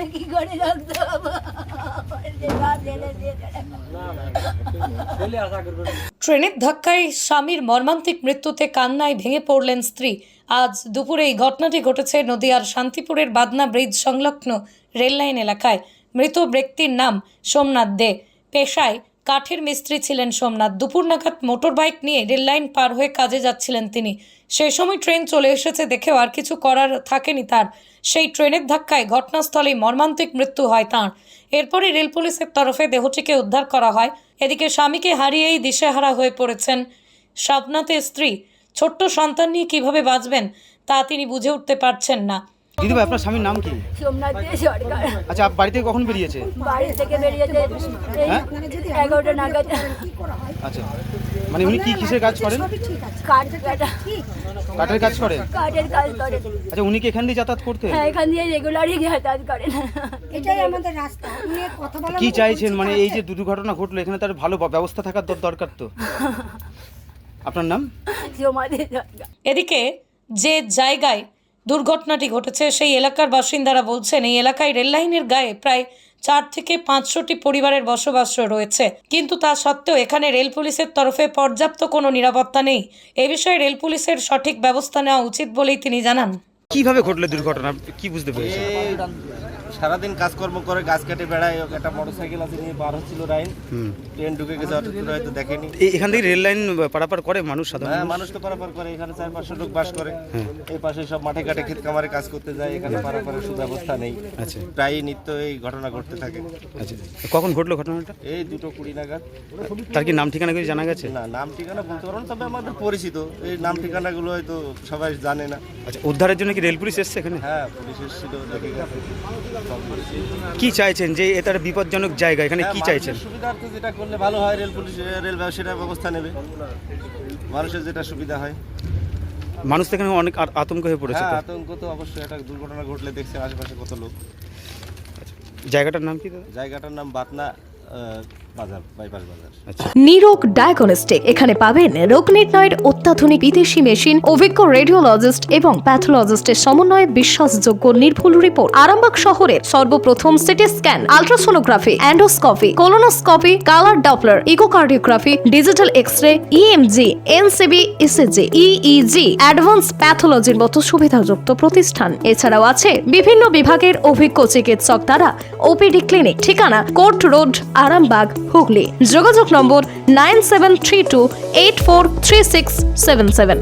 আমি কি করে রাখতে পারবো? ট্রেনের ধাক্কায় স্বামীর মর্মান্তিক মৃত্যুতে কান্নায় ভেঙে পড়লেন স্ত্রী। আজ দুপুরে এই ঘটনাটি ঘটেছে নদিয়ার শান্তিপুরের বাদনা ব্রিজ সংলগ্ন রেললাইন এলাকায়। মৃত ব্যক্তির নাম সোমনাথ দে। পেশায় কাঠের মিস্ত্রি ছিলেন সোমনাথ। দুপুর নাগাদ মোটর বাইক নিয়ে রেললাইন পার হয়ে কাজে যাচ্ছিলেন তিনি। সেই সময় ট্রেন চলে এসেছে দেখেও আর কিছু করার থাকেনি তার। সেই ট্রেনের ধাক্কায় ঘটনাস্থলেই মর্মান্তিক মৃত্যু হয় তাঁর। এরপরে রেল পুলিশের তরফে দেহটিকে উদ্ধার করা হয়। এদিকে স্বামীকে হারিয়েই দিশেহারা হয়ে পড়েছেন সোমনাথের স্ত্রী। ছোট্ট সন্তান নিয়ে কিভাবে বাঁচবেন তা তিনি বুঝে উঠতে পারছেন না। দিদি ভাই, আপনার স্বামীর নাম কি? সোমনাথ দে সরকার। আচ্ছা, বাড়ি থেকে কখন বেরিয়েছে? বাড়ি থেকে বেরিয়েছে এই 11টা নাগাদ। আচ্ছা, মানে উনি কি কিসের কাজ করেন? কাঠ কাটা, কাঠের কাজ করেন? কাঠের কাজ করে। আচ্ছা, উনি কি এখান দিয়ে যাতায়াত করতেন? হ্যাঁ, এখান দিয়ে রেগুলারই যাতায়াত করেন। এটাই আমাদের রাস্তা। উনি কথা বলা কি চাইছেন, মানে এই যে দুর্ঘটনা ঘটলো এখানে তার ভালো ব্যবস্থা থাকার দরকার তো। আপনার নাম? সোমনাথ দে সরকার। এদিকে যে জায়গায় দুর্ঘটনাটি ঘটেছে সেই এলাকার বাসিন্দারা বলছেন এই এলাকায় রেললাইনের গায়ে প্রায় 4 থেকে 500টি পরিবারের বসবাস রয়েছে, কিন্তু তা সত্ত্বেও এখানে রেল পুলিশের তরফে পর্যাপ্ত কোনো নিরাপত্তা নেই। এ বিষয়ে রেল পুলিশের সঠিক ব্যবস্থা নেওয়া উচিত বলেই তিনি জানান। কিভাবে ঘটলো দুর্ঘটনা, কি বুঝতে পেরেছেন? সারাদিন কাজকর্ম করে গাছ কেটে বেড়ায়, একটা মোটরসাইকেল আছে নিয়ে পার হচ্ছিল লাইন, ট্রেন ঢুকে গেছে, হয়তো দেখেনি। এখান থেকে রেল লাইন পারাপার করে মানুষ সাধারণ? হ্যাঁ, মানুষ তো পারাপার করে। এখানে 400-500 লোক বাস করে। এই পাশে সব মাঠে ঘাটে ক্ষেত খামারে কাজ করতে যায়, এখানে পারাপারের সুব্যবস্থা নেই। আচ্ছা, প্রায় নিত্য এই ঘটনা ঘটতে থাকে। আচ্ছা, কখন ঘটলো ঘটনাটা? এই 2:20 নাগাদ। তার কি নাম ঠিকানা কিছু জানা গেছে? না, নাম ঠিকানা বলতে পারবো না, তবে আমাদের পরিচিত। এই নাম ঠিকানাগুলো হয়তো সবাই জানে না। আচ্ছা, উদ্ধারের জন্য কি রেল পুলিশ এসছে এখানে? হ্যাঁ, পুলিশ এসেছিল, দেখে গেছে। কি চাইছেন যে এটা বিপজ্জনক জায়গা, এখানে কি চাইছেন? সুবিধার্থে যেটা করলে ভালো হয়, রেল পুলিশ রেল সেটা ব্যবস্থা নেবে, মানুষের যেটা সুবিধা হয়। মানুষ তো এখানে অনেক আতঙ্ক হয়ে পড়েছে। হ্যাঁ, আতঙ্ক তো অবশ্যই। একটা দুর্ঘটনা ঘটলে দেখছে আশেপাশে কত লোক। জায়গাটার নাম কি দাদা? জায়গাটার নাম বাতনা বাজার, বাইপাস বাজার। নিরোগ ডায়াগনস্টিক। এখানে পাবেন রোগ নির্ণয়ের অত্যাধুনিক বিদেশি মেশিন, অভিজ্ঞ রেডিওলজিস্ট এবং প্যাথোলজিস্টের সমন্বয়ে বিশ্বাসযোগ্য নির্ভুল রিপোর্ট। আরামবাগ শহরের সর্বপ্রথম CT scan, ultrasonography, endoscopy, colonoscopy, colour doppler, echocardiography, digital x-ray, EMG, NCB, ECG, EEG, advance প্যাথোলজির মতো সুবিধাযুক্ত প্রতিষ্ঠান। এছাড়াও আছে বিভিন্ন বিভাগের অভিজ্ঞ চিকিৎসক দ্বারা ওপিডি ক্লিনিক। ঠিকানা কোর্ট রোড, আরামবাগ, হুগলি। যোগাযোগ নম্বর 9732843677।